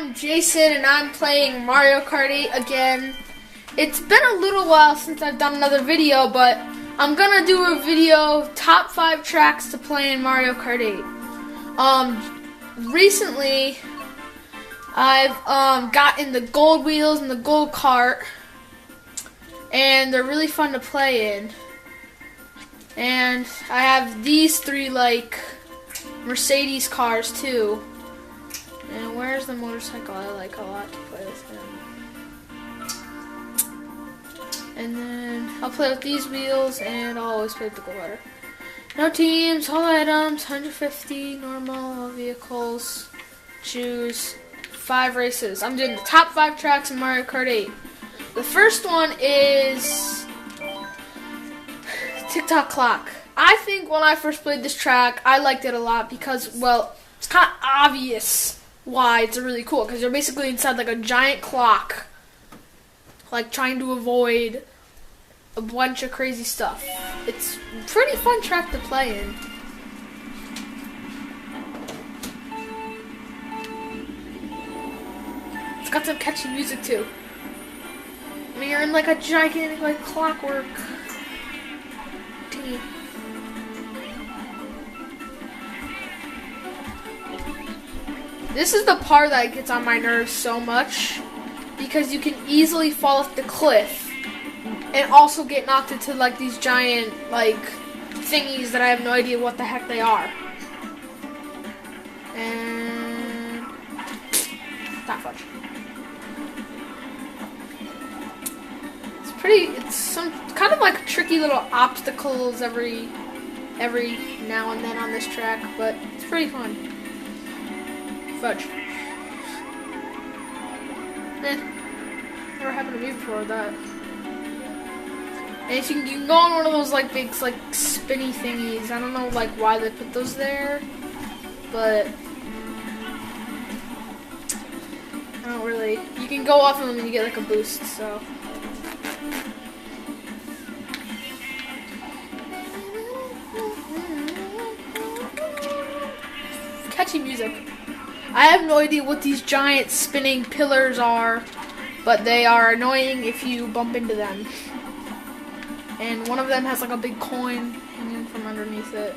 I'm Jason and I'm playing Mario Kart 8 again. It's been a little while since I've done another video, but I'm gonna do a video top 5 tracks to play in Mario Kart 8. Recently I've gotten the gold wheels and the gold cart, and they're really fun to play in. And I have these 3 like Mercedes cars too. And where's the motorcycle I like a lot to play with him. And then I'll play with these wheels, and I'll always play with the gold letter. No teams, all items, 150, normal, all vehicles, choose 5 races. I'm doing the top 5 tracks in Mario Kart 8. The first one is TikTok Clock. I think when I first played this track, I liked it a lot because, well, it's kind of obvious why it's really cool, because you're basically inside like a giant clock, like trying to avoid a bunch of crazy stuff. It's a pretty fun track to play in. It's got some catchy music too. I mean, you're in like a gigantic like clockwork thingy. This is the part that gets on my nerves so much, because you can easily fall off the cliff and also get knocked into like these giant like thingies that I have no idea what the heck they are. And not fudge. It's some kind of like tricky little obstacles every now and then on this track, but it's pretty fun. Fudge. Never happened to me before that. And if you can go on one of those like big like spinny thingies. I don't know like why they put those there, but I don't really. You can go off of them and you get like a boost. So. Catchy music. I have no idea what these giant spinning pillars are, but they are annoying if you bump into them. And one of them has like a big coin hanging from underneath it.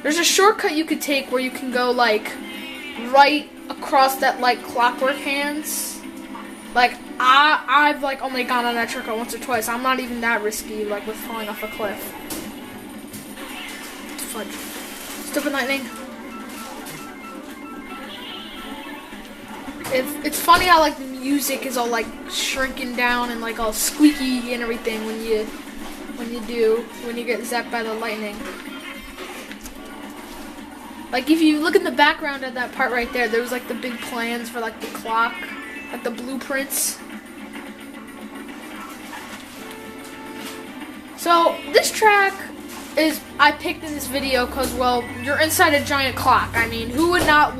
There's a shortcut you could take where you can go like right across that like clockwork hands. Like I've like only gone on that shortcut once or twice. I'm not even that risky like with falling off a cliff. Fudge. Stupid lightning. It's funny how like the music is all like shrinking down and like all squeaky and everything when you get zapped by the lightning. Like if you look in the background at that part right there, was like the big plans for like the clock, like the blueprints. So this track I picked in this video because, well, you're inside a giant clock. I mean, who would not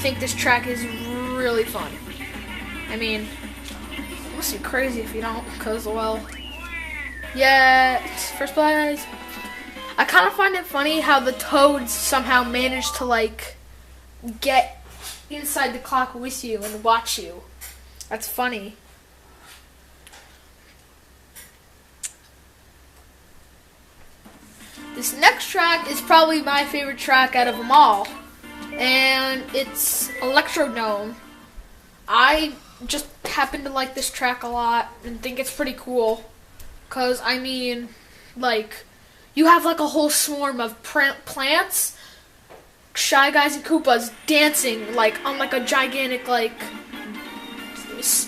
think this track is really fun? I mean, it must be crazy if you don't, because, well, yeah, it's first place. I kind of find it funny how the toads somehow manage to like get inside the clock with you and watch you. That's funny. This next track is probably my favorite track out of them all, and it's Electrodome. I just happen to like this track a lot and think it's pretty cool, because, I mean, like, you have like a whole swarm of plants, Shy Guys and Koopas dancing like on like a gigantic like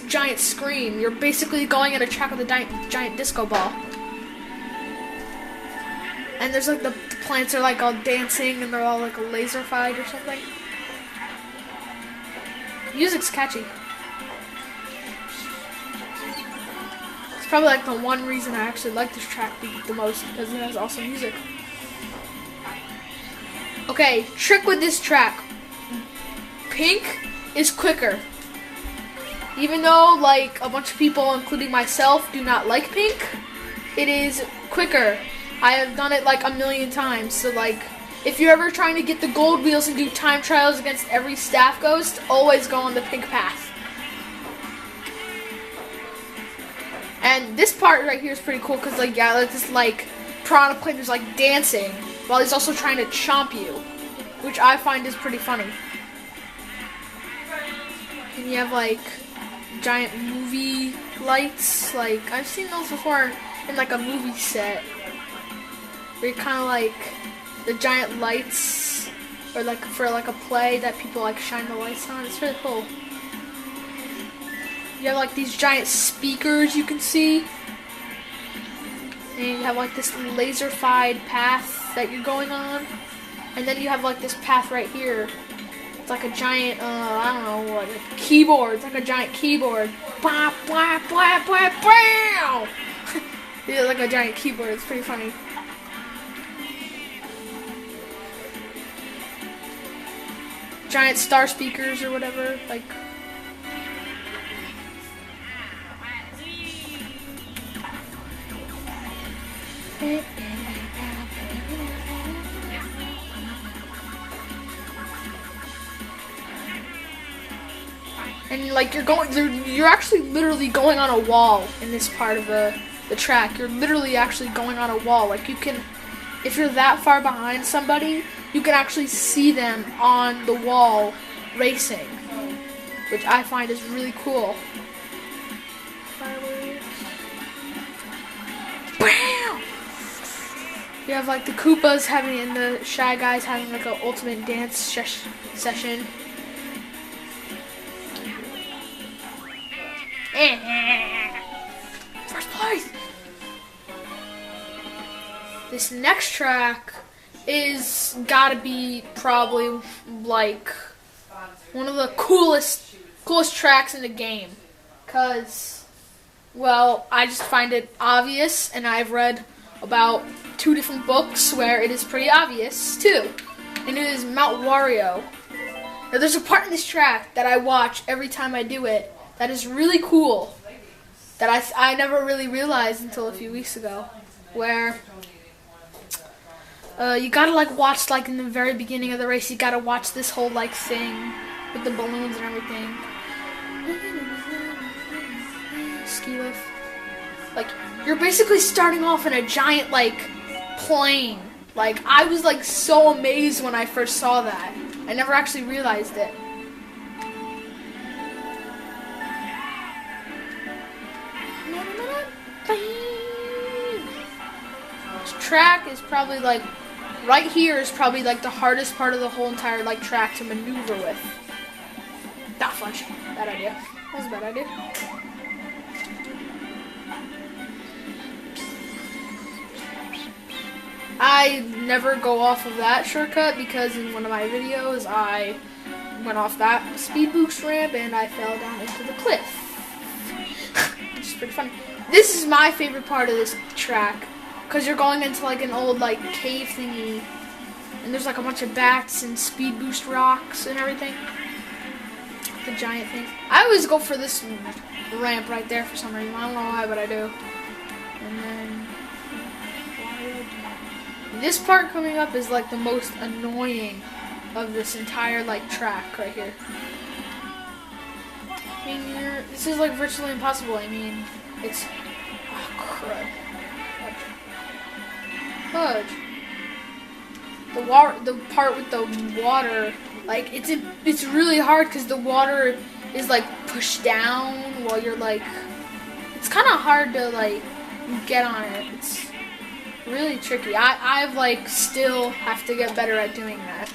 giant screen. You're basically going on a track with a giant disco ball. And there's like the plants are like all dancing and they're all like a laser fight or something. Music's catchy. It's probably like the one reason I actually like this track the most, because it has awesome music. Okay, trick with this track. Pink is quicker. Even though like a bunch of people, including myself, do not like pink, it is quicker. I have done it like a million times, so like if you're ever trying to get the gold wheels and do time trials against every staff ghost, always go on the pink path. And this part right here is pretty cool because, like, yeah, like this, like, piranha plant is, like, dancing while he's also trying to chomp you, which I find is pretty funny. And you have, like, giant movie lights. Like, I've seen those before in, like, a movie set. Where you're kind of, like, the giant lights, or, like, for, like, a play that people, like, shine the lights on. It's really cool. You have, like, these giant speakers you can see. And you have, like, this laser-fied path that you're going on. And then you have, like, this path right here. It's like a giant, I don't know, what, a keyboard. It's like a giant keyboard. Blah, blah, blah, blah, blah. Yeah, like a giant keyboard. It's pretty funny. Giant star speakers or whatever, like. And like you're actually literally going on a wall in this part of the track. You're literally actually going on a wall. Like you can, if you're that far behind somebody, you can actually see them on the wall racing, which I find is really cool. Bam! You have like the Koopas having, and the Shy Guys having like an ultimate dance session. First place! This next track is gotta be probably like one of the coolest tracks in the game. Cause, well, I just find it obvious, and I've read about 2 different books where it is pretty obvious too. And it is Mount Wario. Now there's a part in this track that I watch every time I do it that is really cool, that I never really realized until a few weeks ago, where you gotta like watch, like in the very beginning of the race, you gotta watch this whole like thing with the balloons and everything. Ski lift. Like, you're basically starting off in a giant like plane. Like, I was like so amazed when I first saw that. I never actually realized it. This track is probably like, right here is probably like the hardest part of the whole entire like track to maneuver with. Not fudge. Bad idea. That was a bad idea. I never go off of that shortcut because in one of my videos I went off that speed boost ramp and I fell down into the cliff. Which is pretty funny. This is my favorite part of this track because you're going into like an old like cave thingy and there's like a bunch of bats and speed boost rocks and everything. The giant thing. I always go for this ramp right there for some reason. I don't know why, but I do. And then this part coming up is like the most annoying of this entire like track right here. I mean, this is like virtually impossible. I mean, it's crud. Fudge. The part with the water, like it's really hard because the water is like pushed down while you're like. It's kind of hard to like get on it. It's really tricky. I've like still have to get better at doing that.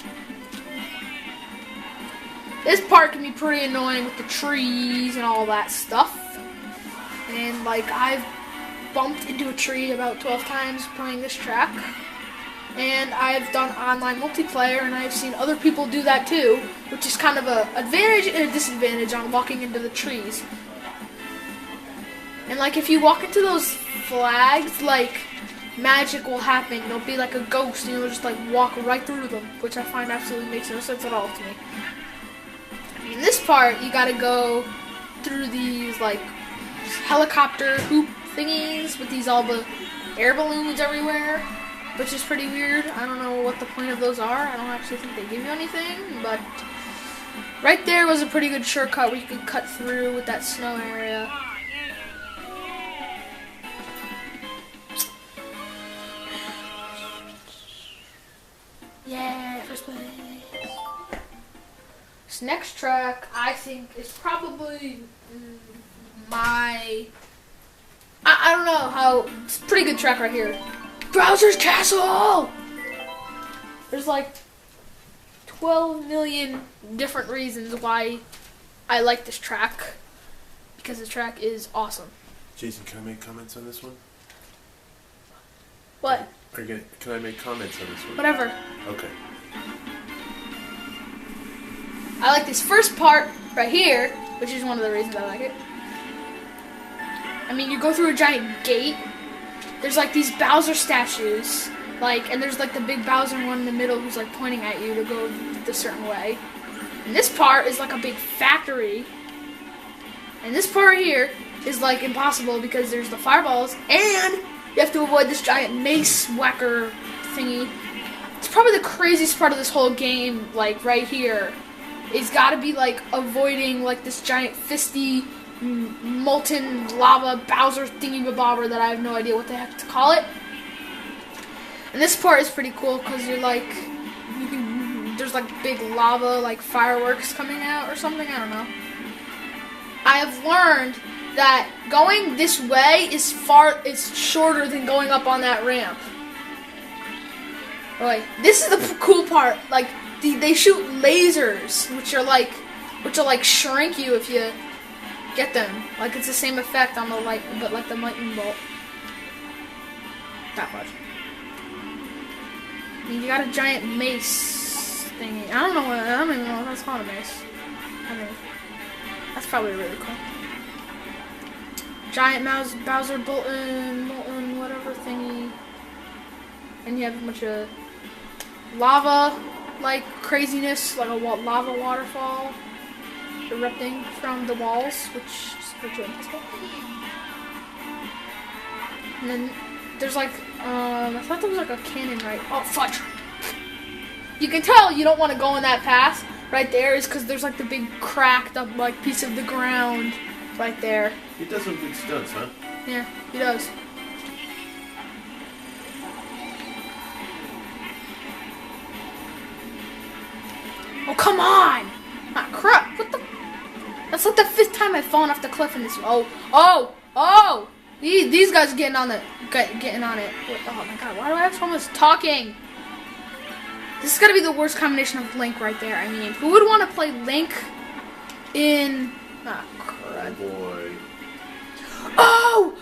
This part can be pretty annoying with the trees and all that stuff. And like I've bumped into a tree about 12 times playing this track. And I've done online multiplayer and I've seen other people do that too, which is kind of a advantage and a disadvantage on walking into the trees. And like if you walk into those flags, like magic will happen. There'll be like a ghost and you'll just like walk right through them, which I find absolutely makes no sense at all to me. In this part, you gotta go through these like helicopter hoop thingies with these all the air balloons everywhere. which is pretty weird. I don't know what the point of those are. I don't actually think they give you anything, but right there was a pretty good shortcut where you could cut through with that snow area. Yeah, first place. This next track, I think, is probably I don't know how. It's a pretty good track right here. Bowser's Castle! There's like 12 million different reasons why I like this track. Because the track is awesome. Jason, can I make comments on this one? What? Can I make comments on this one? Whatever. Okay. I like this first part right here, which is one of the reasons I like it. I mean, you go through a giant gate. There's like these Bowser statues, and there's like the big Bowser one in the middle who's like pointing at you to go the certain way. And this part is like a big factory. And this part here is like impossible because there's the fireballs and you have to avoid this giant mace whacker thingy. It's probably the craziest part of this whole game, like right here. It's gotta be like avoiding like this giant fisty molten lava Bowser thingy-babobber that I have no idea what the heck to call it. And this part is pretty cool because you're like, there's like big lava like fireworks coming out or something, I don't know. I have learned that going this way is shorter than going up on that ramp. Like, this is the cool part. Like, they shoot lasers, which are like shrink you if you get them. Like, it's the same effect on the light, but like the lightning bolt. That much. I mean, you got a giant mace thingy. I don't even know if that's called a mace. I mean, that's probably really cool. Giant Bowser molten whatever thingy. And you have a bunch of lava, like craziness, like a lava waterfall erupting from the walls, which is pretty interesting. And then there's like, I thought there was like a cannon right. Oh, fudge! You can tell you don't want to go in that path right there is because there's like the big cracked up like piece of the ground right there. He does some good stunts, huh? Yeah, he does. Oh, come on! Ah, crap! What the? That's like the 5th time I've fallen off the cliff in this. Oh! These guys are getting on it. Oh my god! Why do I have so much talking? This is gotta be the worst combination of Link right there. I mean, who would want to play Link in? Ah, crud! Boy. Oh!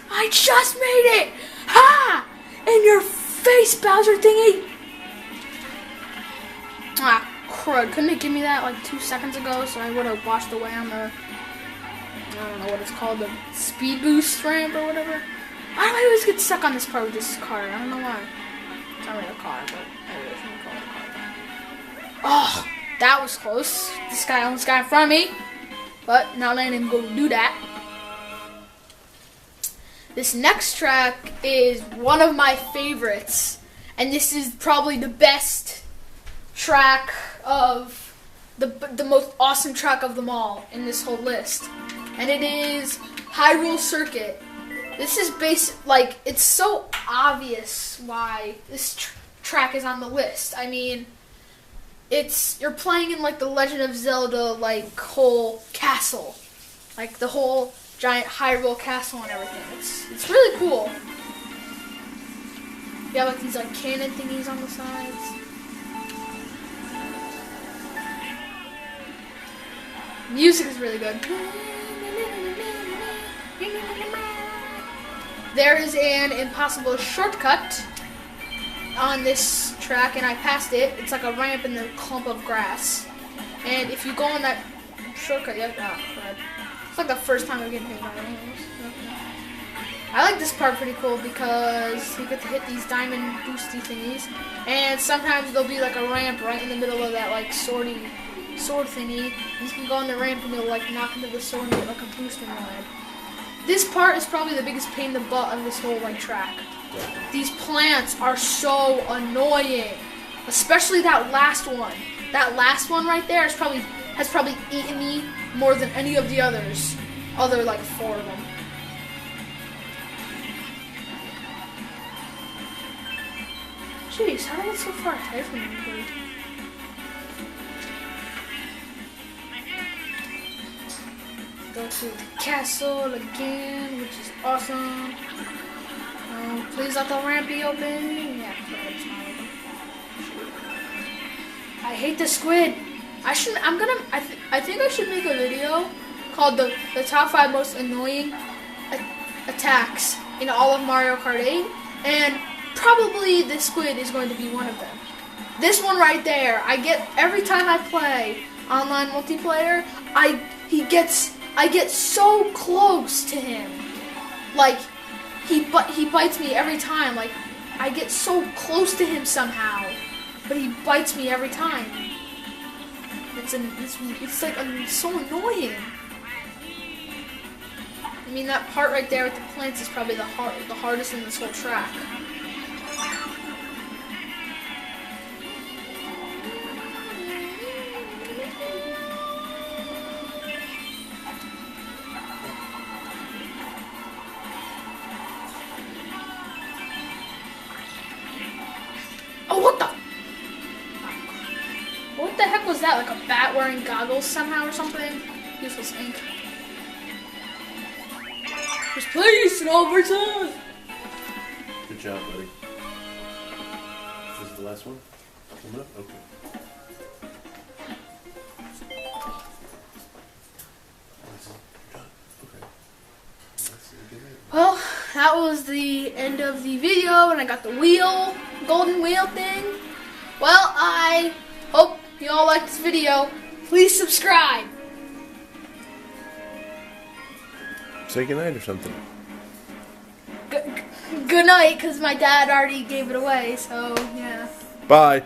I just made it! Ha! In your face, Bowser thingy! Ah, crud. Couldn't it give me that like 2 seconds ago so I would have washed away on the, I don't know what it's called, the speed boost ramp or whatever? Why do I always get stuck on this part with this car? I don't know why. It's not really a car, but I really shouldn't call it a car. Oh, that was close. This guy almost got in front of me. But not letting him go do that. This next track is one of my favorites. And this is probably the best track of the most awesome track of them all in this whole list. And it is Hyrule Circuit. This is it's so obvious why this track is on the list. I mean, you're playing in like the Legend of Zelda like whole castle, like the whole giant Hyrule castle and everything. It's really cool. You have like these like cannon thingies on the sides. Music is really good. There is an impossible shortcut on this track, and I passed it. It's like a ramp in the clump of grass. And if you go on that shortcut, it's like the first time I'm getting hit by it. I like this part pretty cool because you get to hit these diamond boosty thingies, and sometimes there'll be like a ramp right in the middle of that like sword thingy. And you can go on the ramp and you'll like knock into the sword and get like a boost in your head. This part is probably the biggest pain in the butt of this whole like track. These plants are so annoying. Especially that last one. That last one right there has probably eaten me more than any of the others. Other like 4 of them. Jeez, how did I get so far away from anybody? Go to the castle again, which is awesome. Please let the ramp be open. Yeah, it's not open. I hate the squid. I think I should make a video called the top 5 most annoying attacks in all of Mario Kart 8, and probably the squid is going to be one of them. This one right there, I get every time I play online multiplayer. I get so close to him. Like he bites me every time. Like I get so close to him somehow, but he bites me every time. It's like so annoying. I mean, that part right there with the plants is probably the hardest in this whole track. Oh, what the? What the heck was that? Like a bat wearing goggles somehow or something? Useless ink. Just please, no versus. Good job, buddy. This is the last one? Coming up? Okay. Well, that was the end of the video, and I got the golden wheel thing. Well, I hope you all liked this video. Please subscribe. Say goodnight or something. Good night, because my dad already gave it away, so yeah. Bye.